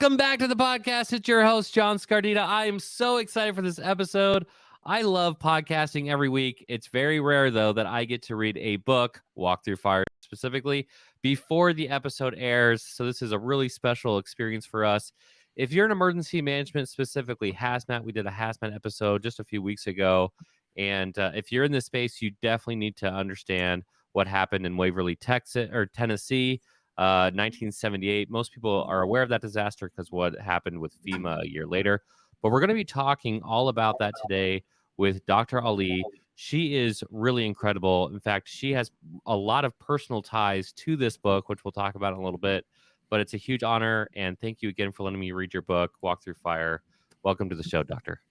Welcome back to the podcast. It's your host, John Scardita. I am so excited for this episode. I love podcasting every week. It's very rare, though, that I get to read a book, Walk Through Fire specifically, before the episode airs. So this is a really special experience for us. If you're in emergency management, specifically hazmat, we did a hazmat episode just a few weeks ago. And if you're in this space, you definitely need to understand what happened in Waverly, Texas, or Tennessee. 1978. Most people are aware of that disaster because what happened with FEMA a year later. But we're going to be talking all about that today with Dr. Ali. She is really incredible. In fact, she has a lot of personal ties to this book, which we'll talk about in a little bit. But it's a huge honor. And thank you again for letting me read your book, Walk Through Fire. Welcome to the show, Doctor.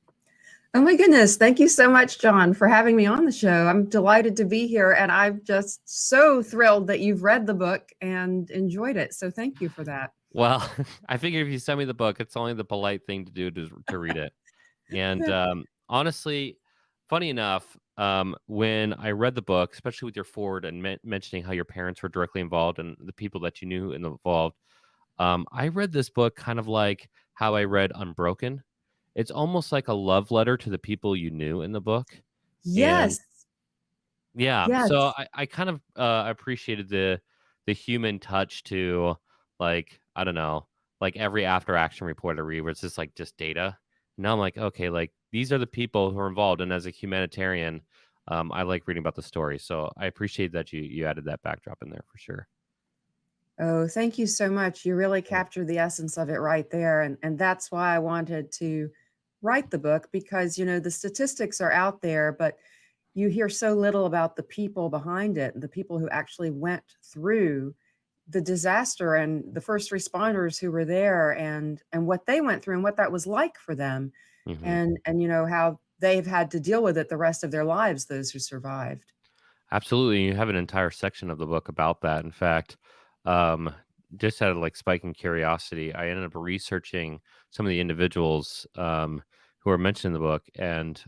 Oh my goodness. Thank you so much, John, for having me on the show. I'm delighted to be here, and I'm just so thrilled that you've read the book and enjoyed it. So thank you for that. Well, I figure if you send me the book, it's only the polite thing to do to read it. And honestly, funny enough, when I read the book, especially with your forward and mentioning how your parents were directly involved and the people that you knew involved, I read this book kind of like how I read Unbroken. It's almost like a love letter to the people you knew in the book. Yes. And yeah. Yes. So I kind of appreciated the human touch to, like, I don't know, like every after action report I read where it's just data. Now I'm like, okay, like these are the people who are involved. And as a humanitarian, I like reading about the story. So I appreciate that you added that backdrop in there for sure. Oh, thank you so much. You really captured the essence of it right there. And that's why I wanted to write the book, because, you know, the statistics are out there, but you hear so little about the people behind it, the people who actually went through the disaster and the first responders who were there and what they went through and what that was like for them. Mm-hmm. And you know, how they've had to deal with it the rest of their lives, those who survived. Absolutely. You have an entire section of the book about that. In fact, um, just out of like spiking curiosity, I ended up researching some of the individuals who are mentioned in the book. And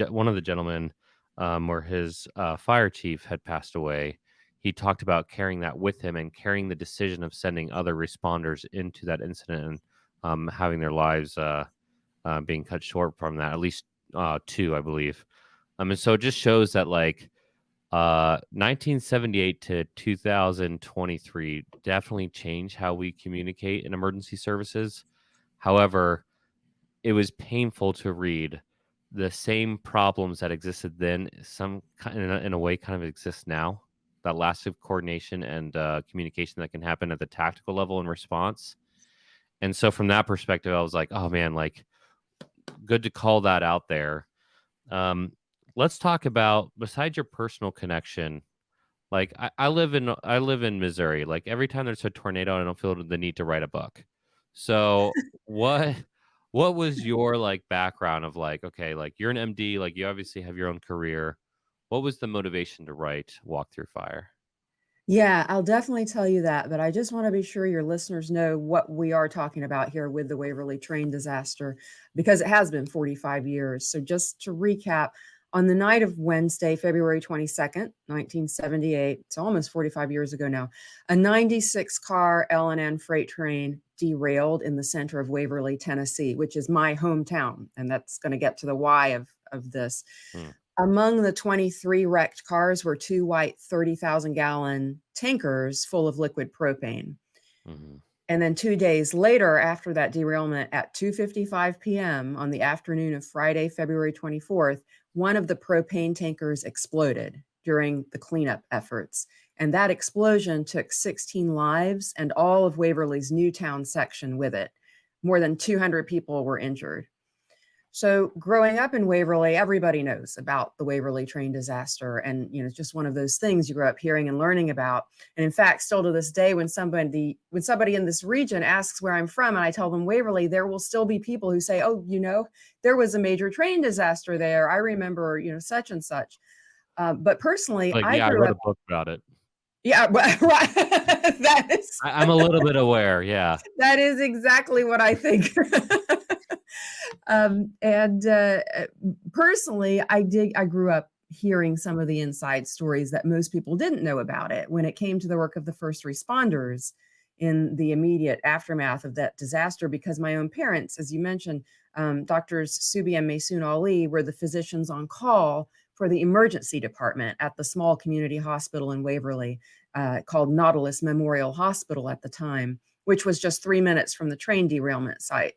one of the gentlemen, where his fire chief had passed away, he talked about carrying that with him and carrying the decision of sending other responders into that incident and having their lives being cut short from that, at least two, I believe. And so it just shows that, like, 1978 to 2023 definitely changed how we communicate in emergency services. However, it was painful to read the same problems that existed then, some kind in a way kind of exist now. That lack of coordination and communication that can happen at the tactical level in response. And so from that perspective, I was like, oh man, like, good to call that out there. Let's talk about, besides your personal connection, like I live in Missouri. Like every time there's a tornado, I don't feel the need to write a book. So what was your like background of like, okay, like you're an MD, like you obviously have your own career. What was the motivation to write Walk Through Fire? Yeah, I'll definitely tell you that, but I just want to be sure your listeners know what we are talking about here with the Waverly train disaster, because it has been 45 years. So just to recap, on the night of Wednesday, February 22nd, 1978, it's almost 45 years ago now, a 96-car L&N freight train derailed in the center of Waverly, Tennessee, which is my hometown, and that's going to get to the why of this. Among the 23 wrecked cars were two white 30,000-gallon tankers full of liquid propane. Mm-hmm. And then 2 days later, after that derailment, at 2:55 p.m. on the afternoon of Friday, February 24th, one of the propane tankers exploded during the cleanup efforts. And that explosion took 16 lives and all of Waverly's Newtown section with it. More than 200 people were injured. So growing up in Waverly, everybody knows about the Waverly train disaster. And, you know, it's just one of those things you grow up hearing and learning about. And in fact, still to this day, when somebody in this region asks where I'm from and I tell them Waverly, there will still be people who say, oh, you know, there was a major train disaster there. I remember, you know, such and such. But personally, Like, I I wrote up, a book about it. Yeah, right. That is. I'm a little bit aware. Yeah. That is exactly what I think. Personally, I grew up hearing some of the inside stories that most people didn't know about it when it came to the work of the first responders in the immediate aftermath of that disaster, because my own parents, as you mentioned, doctors Subi and Maysoon Ali were the physicians on call for the emergency department at the small community hospital in Waverly, called Nautilus Memorial Hospital at the time, which was just 3 minutes from the train derailment site.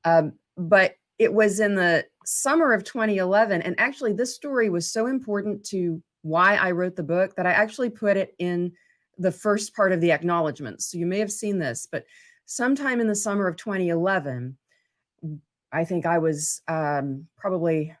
But it was in the summer of 2011, and actually this story was so important to why I wrote the book that I actually put it in the first part of the acknowledgments. So you may have seen this, but sometime in the summer of 2011, I think I was probably,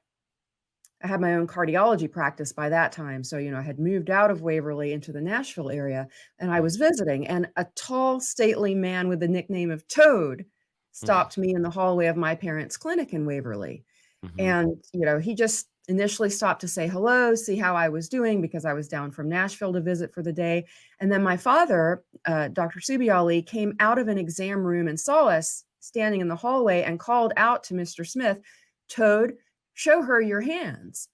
I had my own cardiology practice by that time. So, I had moved out of Waverly into the Nashville area, and I was visiting, and a tall, stately man with the nickname of Toad stopped me in the hallway of my parents' clinic in Waverly. Mm-hmm. And, he just initially stopped to say hello, see how I was doing, because I was down from Nashville to visit for the day. And then my father, Dr. Subi Ali, came out of an exam room and saw us standing in the hallway and called out to Mr. Smith, "Toad, show her your hands."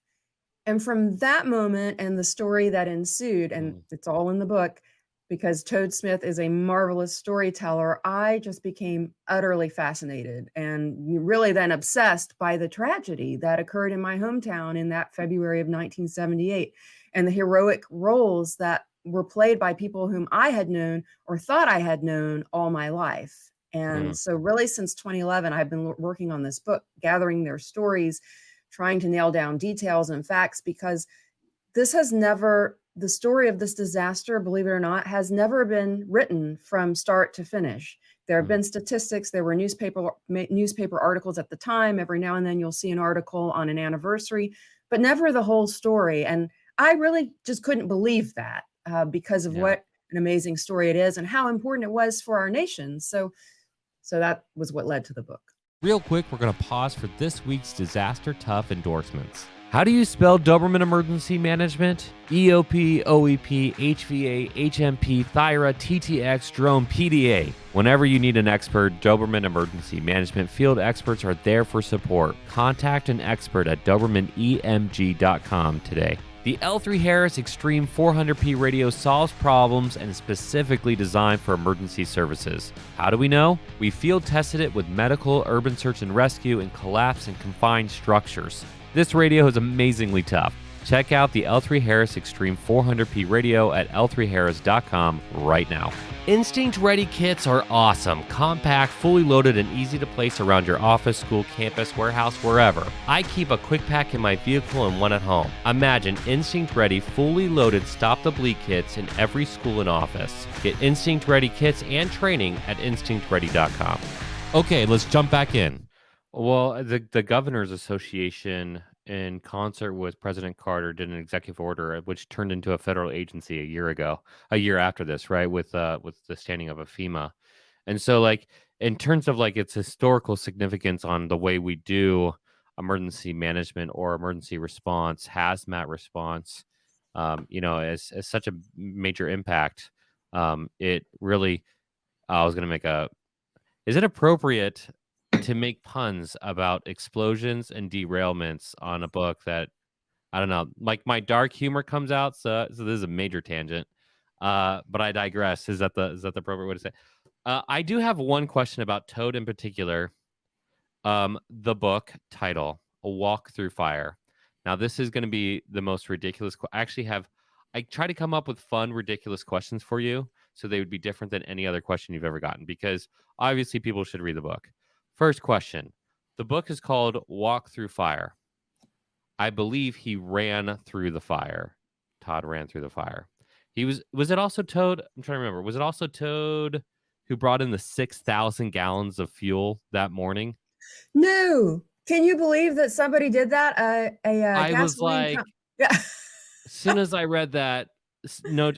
And from that moment and the story that ensued, and it's all in the book, because Toad Smith is a marvelous storyteller, I just became utterly fascinated and really then obsessed by the tragedy that occurred in my hometown in that February of 1978, and the heroic roles that were played by people whom I had known or thought I had known all my life. And so really since 2011, I've been working on this book, gathering their stories, trying to nail down details and facts, because this has never, the story of this disaster, believe it or not, has never been written from start to finish. There have been statistics, there were newspaper articles at the time. Every now and then you'll see an article on an anniversary, but never the whole story. And I really just couldn't believe that because of what an amazing story it is and how important it was for our nation. So that was what led to the book. Real quick, we're going to pause for this week's Disaster Tough endorsements. How do you spell Doberman Emergency Management? EOP, OEP, HVA, HMP, Thyra, TTX, Drone, PDA. Whenever you need an expert, Doberman Emergency Management field experts are there for support. Contact an expert at DobermanEMG.com today. The L3 Harris Extreme 400p radio solves problems and is specifically designed for emergency services. How do we know? We field tested it with medical, urban search and rescue, and collapse and confined structures. This radio is amazingly tough. Check out the L3 Harris Extreme 400p radio at L3Harris.com right now. Instinct Ready kits are awesome, compact, fully loaded, and easy to place around your office, school, campus, warehouse, wherever. I keep a quick pack in my vehicle and one at home. Imagine Instinct Ready fully loaded Stop the Bleed kits in every school and office. Get Instinct Ready kits and training at InstinctReady.com. Okay, let's jump back in. Well, the Governors Association, in concert with President Carter, did an executive order which turned into a federal agency a year after this, right? With the standing of a FEMA. And so, like, in terms of like its historical significance on the way we do emergency management or emergency response, hazmat response, as such a major impact, it really, I was going to make is it appropriate to make puns about explosions and derailments on a book that, I don't know, like my dark humor comes out. So this is a major tangent, but I digress. Is that the appropriate way to say? I do have one question about Toad in particular. The book title, A Walk Through Fire. Now, this is going to be the most ridiculous. I try to come up with fun, ridiculous questions for you, so they would be different than any other question you've ever gotten, because obviously people should read the book. First question. The book is called Walk Through Fire. I believe he ran through the fire. Todd ran through the fire. Was it also Toad? I'm trying to remember. Was it also Toad who brought in the 6,000 gallons of fuel that morning? No. Can you believe that somebody did that? I was like, yeah. as soon as I read that, no,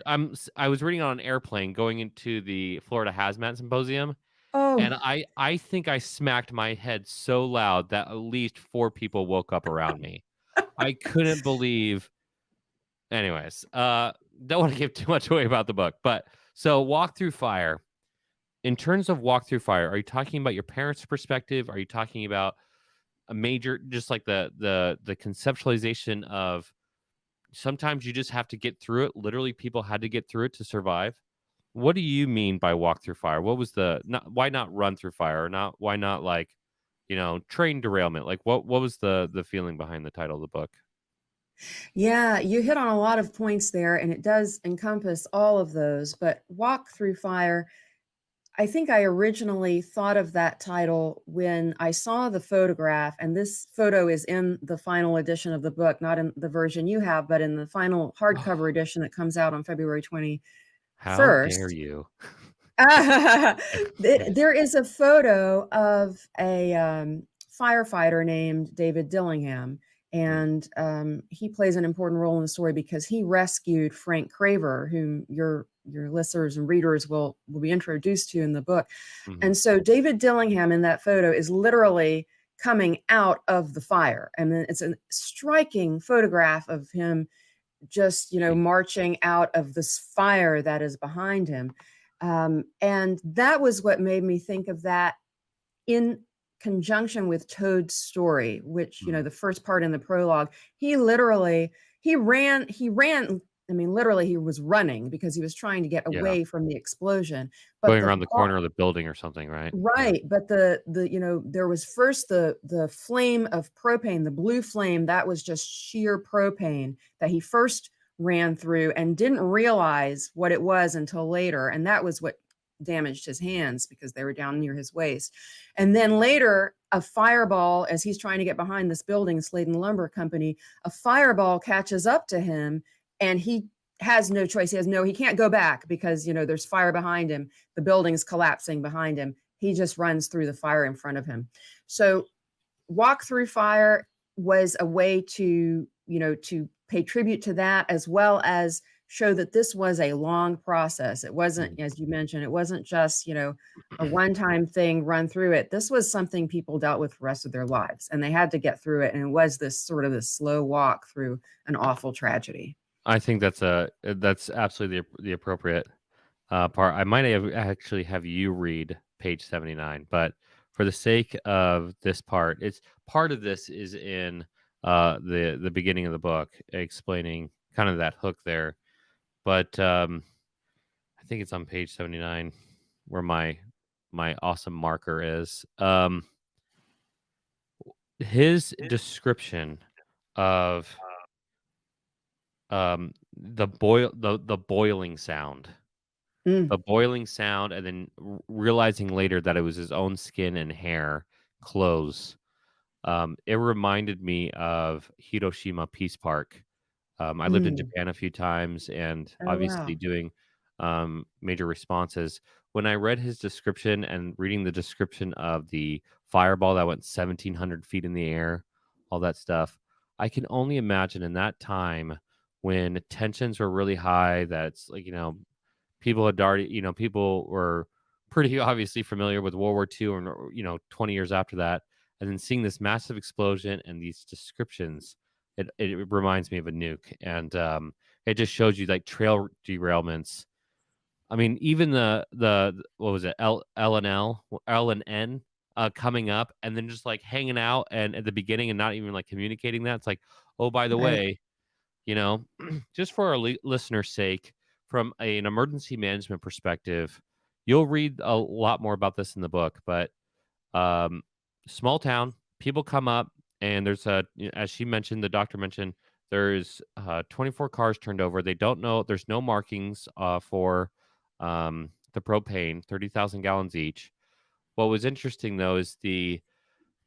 I was reading on an airplane going into the Florida Hazmat Symposium. Oh. And I think I smacked my head so loud that at least 4 people woke up around me. I couldn't believe. Anyways, don't want to give too much away about the book, but so Walk Through Fire. In terms of Walk Through Fire, are you talking about your parents' perspective? Are you talking about a major, just like the conceptualization of sometimes you just have to get through it? Literally, people had to get through it to survive. what do you mean by walk through fire? What was why not run through fire, or not why not, like, train derailment? Like, what was the feeling behind the title of the book? Yeah, you hit on a lot of points there, and it does encompass all of those. But Walk Through Fire, I think I originally thought of that title when I saw the photograph, and this photo is in the final edition of the book, not in the version you have, but in the final hardcover edition that comes out on February How dare 21st. you? There is a photo of a firefighter named David Dillingham, Mm, and he plays an important role in the story because he rescued Frank Craver, whom your listeners and readers will be introduced to in the book. mhm. And so David Dillingham in that photo is literally coming out of the fire, and then it's a striking photograph of him just, marching out of this fire that is behind him. And that was what made me think of that in conjunction with Toad's story, which, Mm. the first part in the prologue, he literally, he ran. I mean, literally, he was running because he was trying to get Yeah. away from the explosion. But Going around the corner of the building or something, right? Yeah. right, but there was first the flame of propane, the blue flame, that was just sheer propane that he first ran through and didn't realize what it was until later, and that was what damaged his hands because they were down near his waist. And then later, a fireball, as he's trying to get behind this building, Sladen Lumber Company, a fireball catches up to him, and he has no choice. He can't go back because, there's fire behind him, the building's collapsing behind him. He just runs through the fire in front of him. So Walk Through Fire was a way to pay tribute to that, as well as show that this was a long process. It wasn't, Mm. as you mentioned, it wasn't just, a one-time thing, run through it. This was something people dealt with the rest of their lives, and they had to get through it. And it was this sort of this slow walk through an awful tragedy. I think that's absolutely the appropriate part. I might have actually have you read page 79, but for the sake of this part, it's part of this is in the beginning of the book, explaining kind of that hook there. But I think it's on page 79 where my awesome marker is. His description of the boiling sound. Mm, The boiling sound, and then realizing later that it was his own skin and hair, clothes. It reminded me of Hiroshima Peace Park. I lived in mm. Japan a few times, and Oh, obviously wow. doing major responses. When I read his description and reading the description of the fireball that went 1,700 feet in the air, all that stuff, I can only imagine in that time when tensions were really high. That's like, people had already, people were pretty obviously familiar with World War II, and 20 years after that, and then seeing this massive explosion and these descriptions, it reminds me of a nuke, and it just shows you like trail derailments. I mean, even the what was it, L and N coming up, and then just like hanging out, and at the beginning, and not even like communicating that. It's like, oh, by the Right. way, you know, just for our listeners' sake, from an emergency management perspective, you'll read a lot more about this in the book. But um, small town, people come up, and there's as she mentioned, the doctor mentioned, there's 24 cars turned over. They don't know, there's no markings for the propane, 30,000 gallons each. What was interesting though is the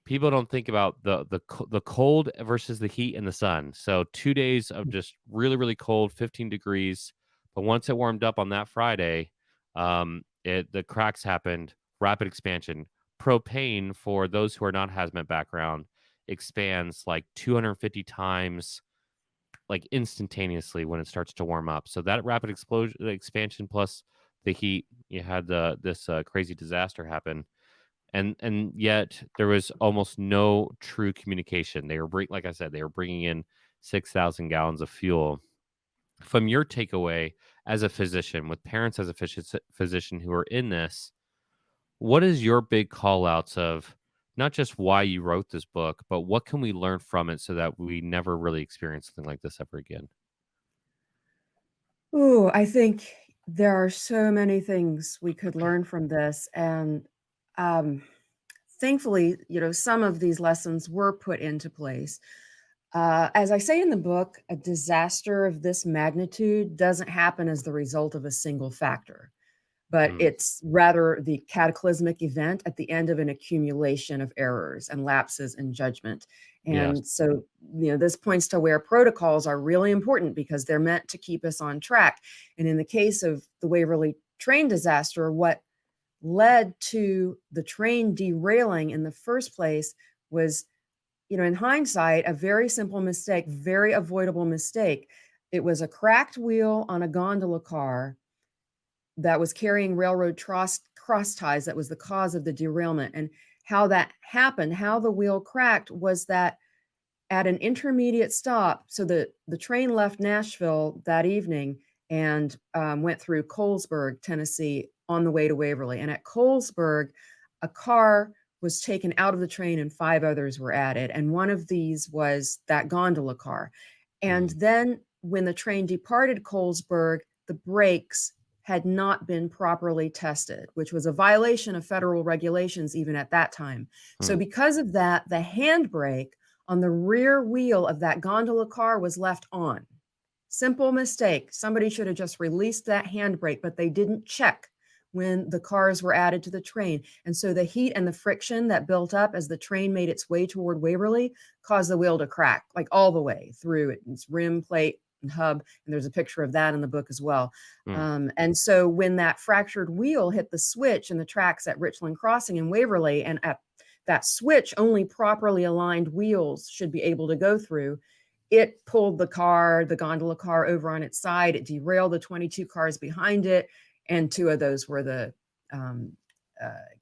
people don't think about the cold versus the heat and the sun. So 2 days of just really, really cold, 15 degrees, but once it warmed up on that Friday, the cracks happened, rapid expansion. Propane, for those who are not hazmat background, expands like 250 times, like instantaneously when it starts to warm up. So that rapid explosion expansion plus the heat, you had this crazy disaster happen, and yet there was almost no true communication. They were like I said, they were bringing in 6,000 gallons of fuel. From your takeaway as a physician, with parents as a physician who are in this, what is your big call outs of not just why you wrote this book, but what can we learn from it so that we never really experience something like this ever again? Ooh, I think There are so many things we could learn from this, and um, thankfully, some of these lessons were put into place. As I say in the book, a disaster of this magnitude doesn't happen as the result of a single factor, but Mm, it's rather the cataclysmic event at the end of an accumulation of errors and lapses in judgment. yes. And so, this points to where protocols are really important because they're meant to keep us on track. And in the case of the Waverly train disaster, what led to the train derailing in the first place was, in hindsight, a very simple mistake, very avoidable mistake. It was a cracked wheel on a gondola car that was carrying railroad cross ties that was the cause of the derailment. And how that happened, how the wheel cracked, was that at an intermediate stop, so the train left Nashville that evening and went through Colesburg, Tennessee, on the way to Waverly. And at Colesburg, a car was taken out of the train and 5 others were added. And one of these was that gondola car. And Mm, then when the train departed Colesburg, the brakes had not been properly tested, which was a violation of federal regulations even at that time. So, mm, because of that, the handbrake on the rear wheel of that gondola car was left on. Simple mistake. Somebody should have just released that handbrake, but they didn't check when the cars were added to the train. And so the heat and the friction that built up as the train made its way toward Waverly caused the wheel to crack, like all the way through its rim, plate, and hub. And there's a picture of that in the book as well. mm. And so when that fractured wheel hit the switch in the tracks at Richland Crossing in Waverly, and at that switch, only properly aligned wheels should be able to go through. It pulled the gondola car over on its side. It derailed the 22 cars behind it. And 2 of those were the um,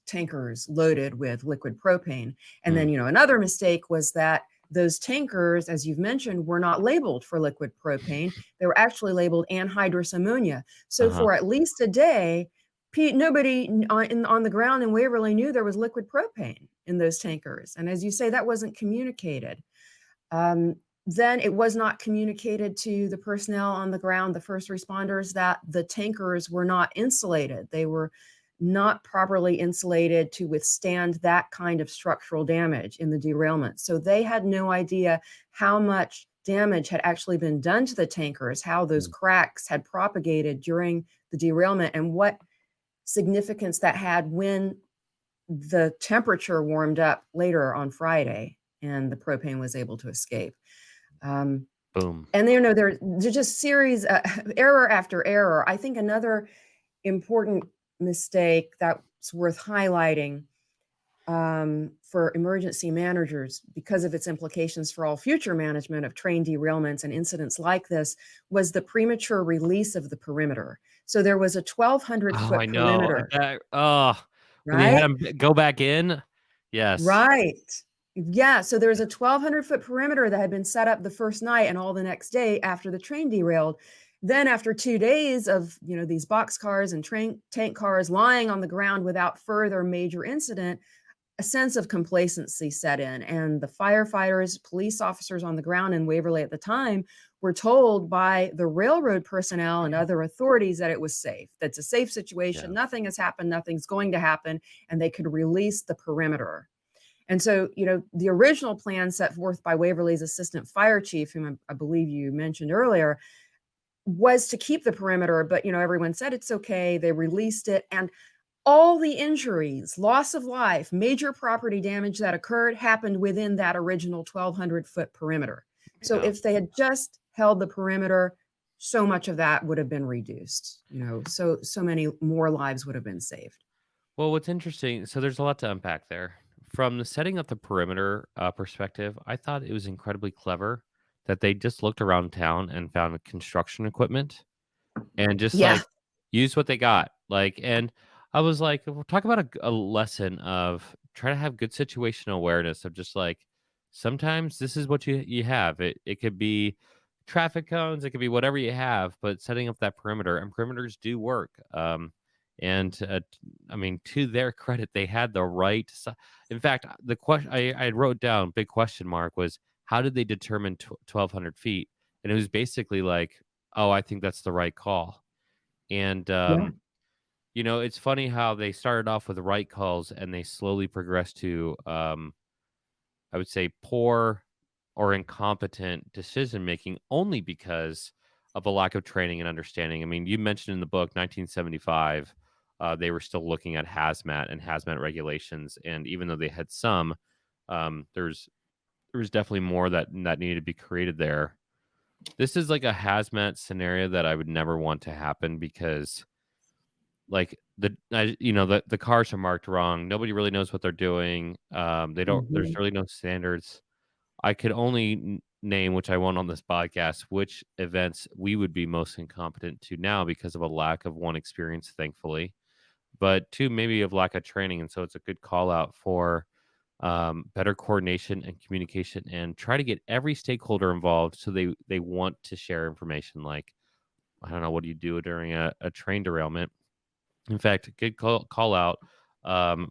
tankers loaded with liquid propane. And then, Mm. Another mistake was that those tankers, as you've mentioned, were not labeled for liquid propane. They were actually labeled anhydrous ammonia. So Uh-huh. for at least a day, nobody on the ground in Waverly knew there was liquid propane in those tankers. And as you say, that wasn't communicated. Um, then it was not communicated to the personnel on the ground, the first responders, that the tankers were not insulated. They were not properly insulated to withstand that kind of structural damage in the derailment. So they had no idea how much damage had actually been done to the tankers, how those Mm. cracks had propagated during the derailment, and what significance that had when the temperature warmed up later on Friday and the propane was able to escape. Um, Boom. and there's just series error after error. I think another important mistake that's worth highlighting for emergency managers, because of its implications for all future management of train derailments and incidents like this, was the premature release of the perimeter. So there was a 1,200 Oh, foot I know. perimeter, When they had right? him go back in. Yes. Right. Yeah, so there's a 1,200-foot perimeter that had been set up the first night and all the next day after the train derailed. Then after 2 days of, these boxcars and tank cars lying on the ground without further major incident, a sense of complacency set in, and the firefighters, police officers on the ground in Waverly at the time were told by the railroad personnel and other authorities that it was safe. That's a safe Yeah. situation. Nothing has happened. Nothing's going to happen. And they could release the perimeter. And so, the original plan set forth by Waverly's assistant fire chief, whom I believe you mentioned earlier, was to keep the perimeter, but, everyone said it's okay. They released it. And all the injuries, loss of life, major property damage that occurred happened within that original 1,200-foot perimeter. So Yeah. if they had just held the perimeter, so much of that would have been reduced. So many more lives would have been saved. Well, what's interesting, so there's a lot to unpack there. From the setting up the perimeter perspective, I thought it was incredibly clever that they just looked around town and found construction equipment and just Yeah. like use what they got. Like, and I was like, we'll talk about a lesson of try to have good situational awareness of just like sometimes this is what you have. It could be traffic cones, it could be whatever you have, but setting up that perimeter and perimeters do work. And I mean, to their credit, they had the right. In fact, the question I wrote down, big question mark, was how did they determine 1,200 feet? And it was basically like, oh, I think that's the right call. And Yeah. it's funny how they started off with right calls and they slowly progressed to I would say poor or incompetent decision making only because of a lack of training and understanding. I mean, you mentioned in the book 1975, they were still looking at hazmat and hazmat regulations, and even though they had some, there was definitely more that needed to be created there. This is like a hazmat scenario that I would never want to happen because like the cars are marked wrong. Nobody really knows what they're doing. They don't. There's Mhm. really no standards. I could only name, which I won't on this podcast, which events we would be most incompetent to now because of a lack of one experience, thankfully, but two maybe of lack of training. And so it's a good call out for better coordination and communication, and try to get every stakeholder involved so they want to share information. Like I don't know, what do you do during a train derailment? In fact, good call out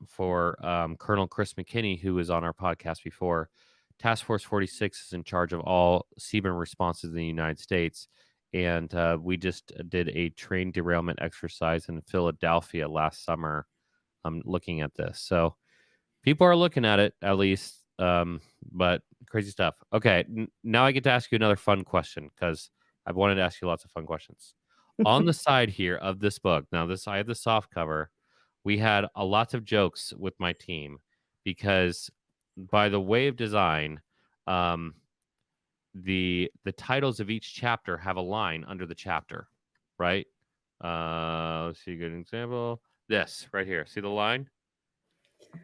for Colonel Chris McKinney, who was on our podcast before. Task Force 46 is in charge of all seaborne responses in the United States. And we just did a train derailment exercise in Philadelphia last summer looking at this. So people are looking at it, at least. But crazy stuff. Okay. Now I get to ask you another fun question because I've wanted to ask you lots of fun questions. On the side here of this book, now I have the soft cover. We had a lots of jokes with my team because by the way of design, um, the titles of each chapter have a line under the chapter, right? Let's see a good example. This right here. See the line?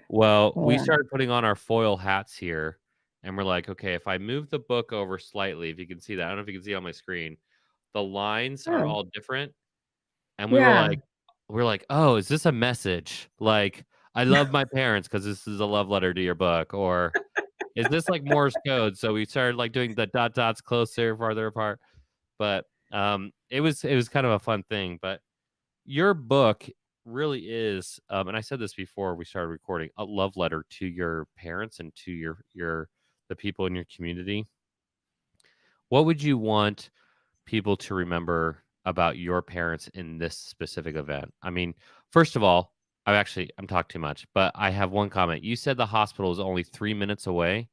Well, we Yeah. started putting on our foil hats here, and we're like, okay, if I move the book over slightly, if you can see that, I don't know if you can see on my screen, the lines are Oh, all different. And yeah. we're like, oh, is this a message? Like, I love my parents because this is a love letter to your book, or is this like Morse code? So we started like doing the dot dots closer, farther apart. But it was kind of a fun thing. But your book really is, and I said this before we started recording, a love letter to your parents and to your the people in your community. What would you want people to remember about your parents in this specific event? I mean, first of all, I'm talking too much, but I have one comment. You said the hospital is only 3 minutes away.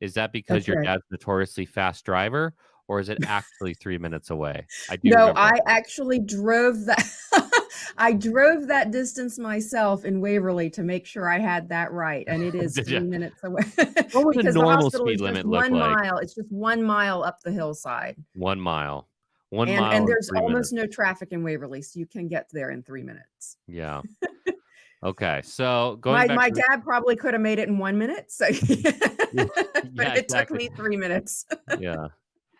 Is that because That's your right. dad's notoriously fast driver, or is it actually 3 minutes away? I do No, remember I that. actually drove that I drove that distance myself in Waverly to make sure I had that right, and it is Did you? 3 minutes away What would a because the normal hospital speed is just limit look 1 like? mile. It's just 1 mile up the hillside, 1 mile. One and mile in there's 3 minutes. almost no traffic in Waverly, so you can get there in 3 minutes. Yeah. Okay. So going back My to dad probably could have made it in 1 minute, so the but yeah, it took exactly. me 3 minutes. Yeah.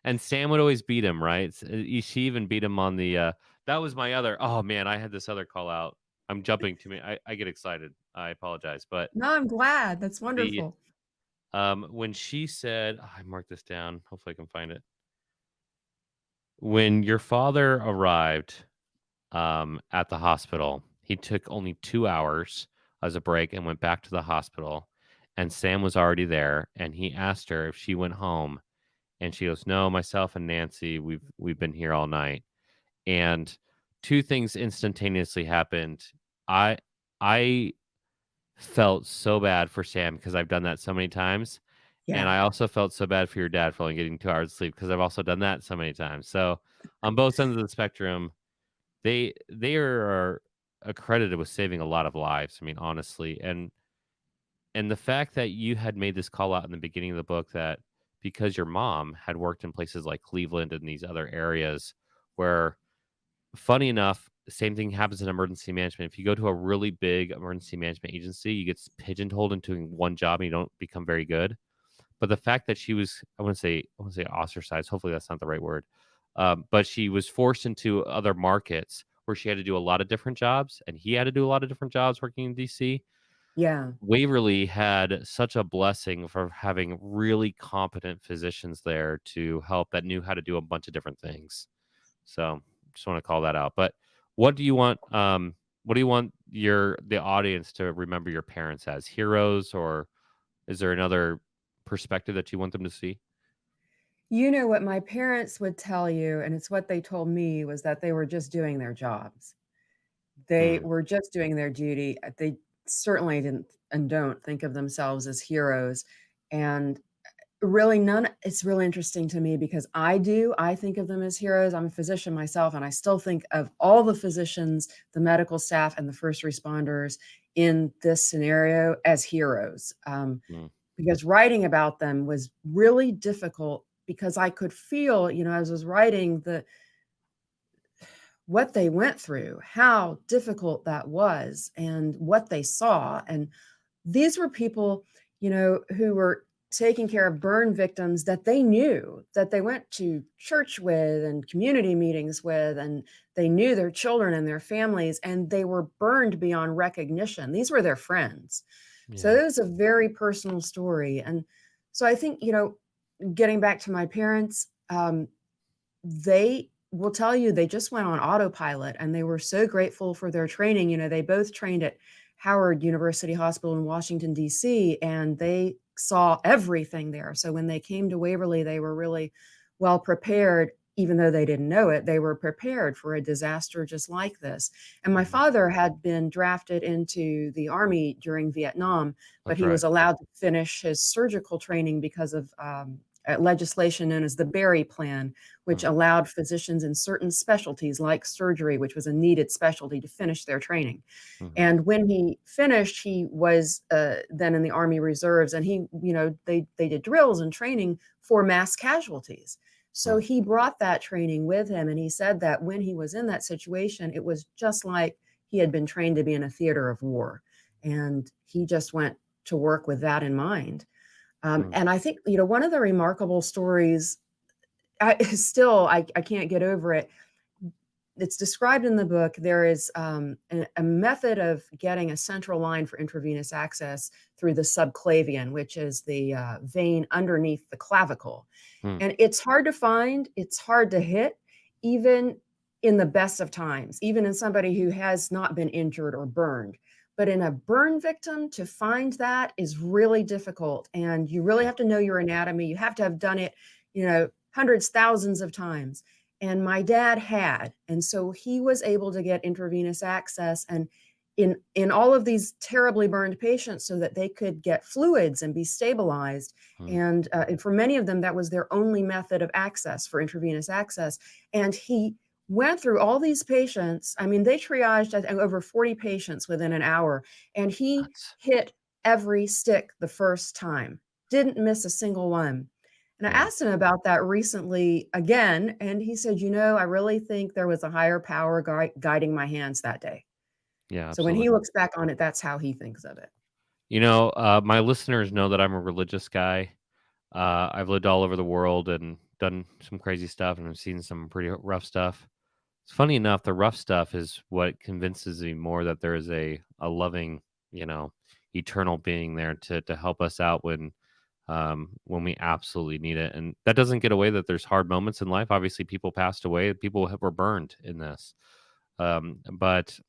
And Sam would always beat him, right? She even beat him on the that was my other, oh man, I had this other call out. I'm jumping to me. I get excited. I apologize. But No, I'm glad. That's the wonderful. when she said, I marked this down. Hopefully I can find it. When your father arrived at the hospital, he took only 2 hours as a break and went back to the hospital. And Sam was already there, and he asked her if she went home, and she goes, "No, myself and Nancy, we've been here all night." And two things instantaneously happened. I I felt so bad for Sam because I've done that so many times, and Yeah. I also felt so bad for your dad for only getting 2 hours of sleep because I've also done that so many times. So on both ends of the spectrum, they are accredited with saving a lot of lives. I mean, honestly, and the fact that you had made this call out in the beginning of the book that because your mom had worked in places like Cleveland and these other areas where, funny enough, the same thing happens in emergency management. If you go to a really big emergency management agency, you get pigeonholed into doing one job and you don't become very good. But the fact that she was, I want to say ostracized. Hopefully that's not the right word. But she was forced into other markets where she had to do a lot of different jobs, and he had to do a lot of different jobs working in DC. Yeah. Waverly had such a blessing for having really competent physicians there to help that knew how to do a bunch of different things. So just want to call that out. But what do you want? What do you want the audience to remember your parents as heroes, or is there another perspective that you want them to see? You know what my parents would tell you, and it's what they told me, was that they were just doing their jobs. They Mm, were just doing their duty. They certainly didn't and don't think of themselves as heroes. And really none it's really interesting to me because I think of them as heroes. I'm a physician myself, and I still think of all the physicians, the medical staff, and the first responders in this scenario as heroes. mm, Because writing about them was really difficult because I could feel, as I was writing what they went through, how difficult that was, and what they saw. And these were people, who were taking care of burn victims that they knew, that they went to church with and community meetings with, and they knew their children and their families, and they were burned beyond recognition. These were their friends. So yeah. it was a very personal story. And so I think, getting back to my parents, they will tell you they just went on autopilot and they were so grateful for their training. They both trained at Howard University Hospital in Washington, D.C., and they saw everything there. So when they came to Waverly, they were really well prepared. Even though they didn't know it, they were prepared for a disaster just like this. And my Mhm. father had been drafted into the Army during Vietnam, but That's he right. was allowed to finish his surgical training because of legislation known as the Berry Plan, which Mm, allowed physicians in certain specialties like surgery, which was a needed specialty, to finish their training. mhm, And when he finished, he was then in the Army Reserves, and they did drills and training for mass casualties. So mm, he brought that training with him, and he said that when he was in that situation, it was just like he had been trained to be in a theater of war, and he just went to work with that in mind. mm, And I think, one of the remarkable stories, I can't get over it. It's described in the book. There is a method of getting a central line for intravenous access through the subclavian, which is the vein underneath the clavicle. mm. And it's hard to find, it's hard to hit, even in the best of times, even in somebody who has not been injured or burned. But in a burn victim, to find that is really difficult. And you really Yeah. have to know your anatomy. You have to have done it, hundreds, thousands of times. And my dad had. And so he was able to get intravenous access and in all of these terribly burned patients so that they could get fluids and be stabilized. Mm, And for many of them, that was their only method of access for intravenous access. And he went through all these patients. I mean, they triaged, I think, over 40 patients within an hour, and he that's hit every stick the first time, didn't miss a single one. And I yeah. asked him about that recently again, and he said, I really think there was a higher power guiding my hands that day. Yeah, So when absolutely. he looks back on it, that's how he thinks of it. My listeners know that I'm a religious guy. I've lived all over the world and done some crazy stuff, and I've seen some pretty rough stuff. It's funny enough, the rough stuff is what convinces me more that there is a loving, you know, eternal being there to help us out when we absolutely need it. And that doesn't get away that there's hard moments in life. Obviously, people passed away, were burned in this. But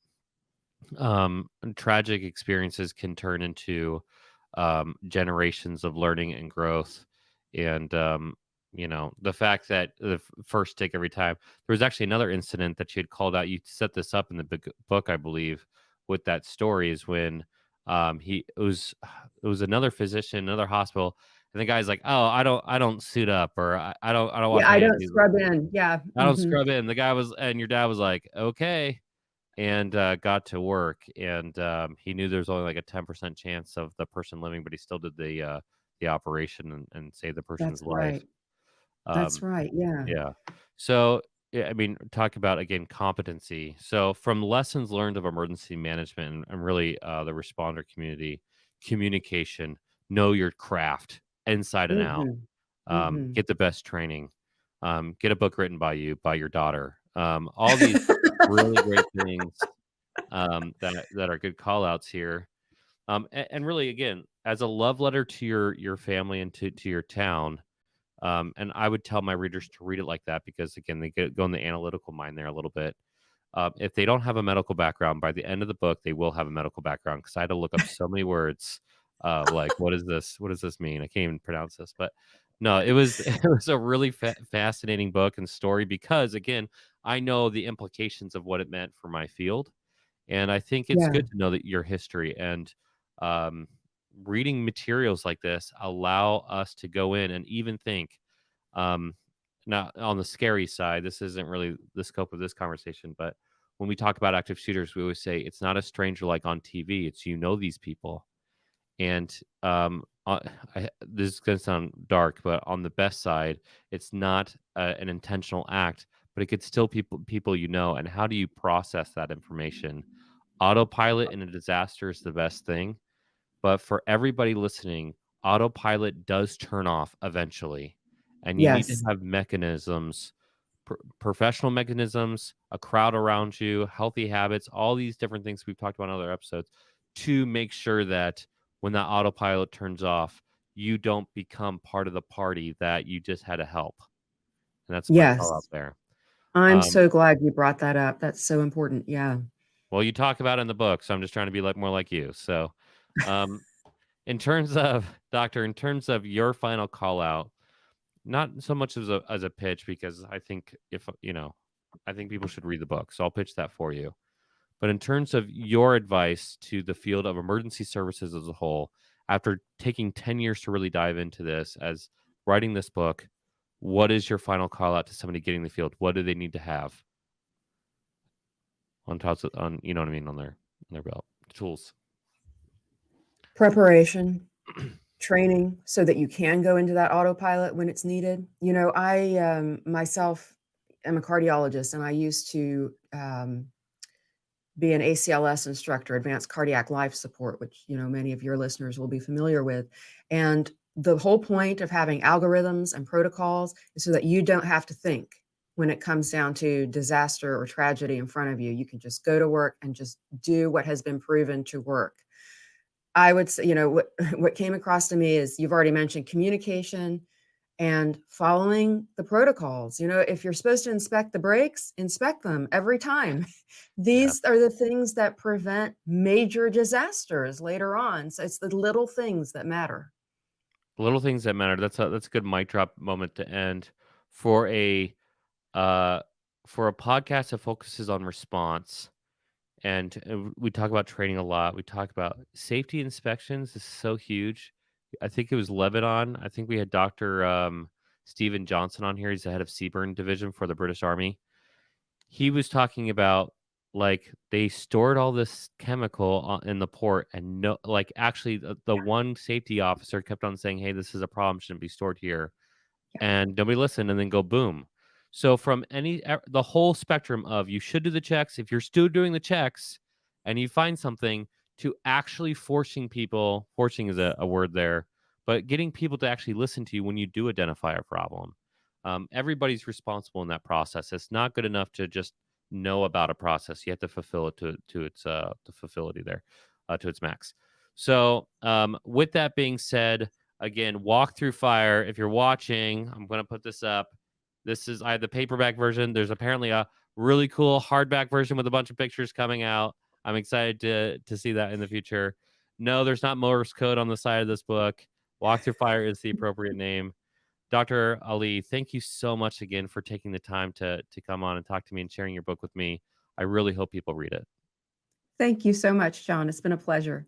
tragic experiences can turn into generations of learning and growth. And the fact that the first take every time. There was actually another incident that you had called out. You set this up in the book, I believe, with that story is when he it was another physician, another hospital, and the guy's like, "Oh, I don't suit up, or I don't wash Yeah, my I hands. don't scrub in. Yeah. I don't scrub in." The guy was, and your dad was like, "Okay." And got to work, and he knew there was only like a 10% chance of the person living, but he still did the operation and saved the person's That's life. right. That's Um, right. Yeah. yeah. So, yeah, I mean, talk about again competency. So, from lessons learned of emergency management and really the responder community, communication, know your craft inside and out. Mhm. Mhm. Get the best training. Get a book written by you, by your daughter. All these really great things that are good call outs here. And really, again, as a love letter to your family and to your town. And I would tell my readers to read it like that because again, go in the analytical mind there a little bit. If they don't have a medical background, by the end of the book, they will have a medical background because I had to look up so many words. Like, what is this? What does this mean? I can't even pronounce this. But No, it was it was a really fascinating book and story because again, I know the implications of what it meant for my field, and I think it's Yeah. good to know that your history and um, reading materials like this allow us to go in and even think. Um, Now, on the scary side, this isn't really the scope of this conversation, but when we talk about active shooters, we always say it's not a stranger like on TV. It's these people. And this is going to sound dark, but on the best side, it's not an intentional act, but it could still people you know. And how do you process that information? Autopilot in a disaster is the best thing, but for everybody listening, autopilot does turn off eventually, and you need to Yes. have mechanisms, professional mechanisms, a crowd around you, healthy habits, all these different things we've talked about in other episodes to make sure that when that autopilot turns off, you don't become part of the party that you just had to help. And that's my call out Yes. there. I'm Um, so glad you brought that up. That's so important. Yeah. well, you talk about it in the book, so I'm just trying to be like more like you. So, um, in terms of doctor, in terms of your final call out, not so much as a pitch because I think if I think people should read the book. So I'll pitch that for you. But in terms of your advice to the field of emergency services as a whole, after taking 10 years to really dive into this as writing this book, what is your final call out to somebody getting the field? What do they need to have on top of on you know what I mean on their belt? Tools. Preparation, training so that you can go into that autopilot when it's needed. I myself am a cardiologist, and I used to be an ACLS instructor, advanced cardiac life support, which many of your listeners will be familiar with. And the whole point of having algorithms and protocols is so that you don't have to think when it comes down to disaster or tragedy in front of you. You can just go to work and just do what has been proven to work. I would say, what came across to me is you've already mentioned communication and following the protocols. If you're supposed to inspect the brakes, inspect them every time. Yeah. These are the things that prevent major disasters later on. So it's the little things that matter. Little things that matter. That's a good mic drop moment to end for a uh for a podcast that focuses on response. And we talk about training a lot. We talk about safety inspections is so huge. I think it was Lebanon. I think we had Dr. Stephen Johnson on here. He's the head of Seaburn Division for the British Army. He was talking about like they stored all this chemical in the port, and no, like actually the one safety officer kept on saying, "Hey, this is a problem. Shouldn't be stored here." Yeah. And nobody listened, and then go boom. So from the whole spectrum of you should do the checks, if you're still doing the checks and you find something, to actually forcing is a word there, but getting people to actually listen to you when you do identify a problem. Everybody's responsible in that process. It's not good enough to just know about a process. You have to fulfill it to its the fulfillity there, to its max. So with that being said, again, Walk Through Fire. If you're watching, I'm going to put this up. I have the paperback version. There's apparently a really cool hardback version with a bunch of pictures coming out. I'm excited to see that in the future. No, there's not Morse code on the side of this book. Walk Through Fire is the appropriate name. Dr. Ali, thank you so much again for taking the time to come on and talk to me and sharing your book with me. I really hope people read it. Thank you so much, John. It's been a pleasure.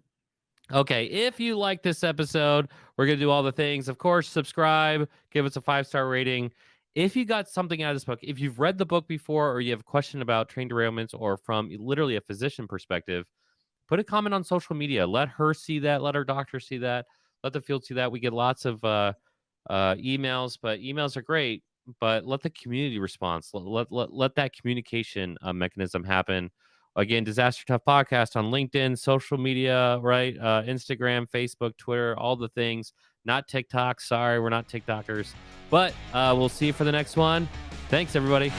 Okay, if you like this episode, we're going to do all the things. Of course, subscribe, give us a 5-star rating. If you got something out of this book, if you've read the book before or you have a question about train derailments or from literally a physician perspective, put a comment on social media. Let her see that. Let her doctor see that. Let the field see that. We get lots of emails, but emails are great. But let the community response, let that communication mechanism happen. Again, Disaster Tough Podcast on LinkedIn, social media, right? Instagram, Facebook, Twitter, all the things. Not TikTok. Sorry, we're not TikTokers. But we'll see you for the next one. Thanks, everybody.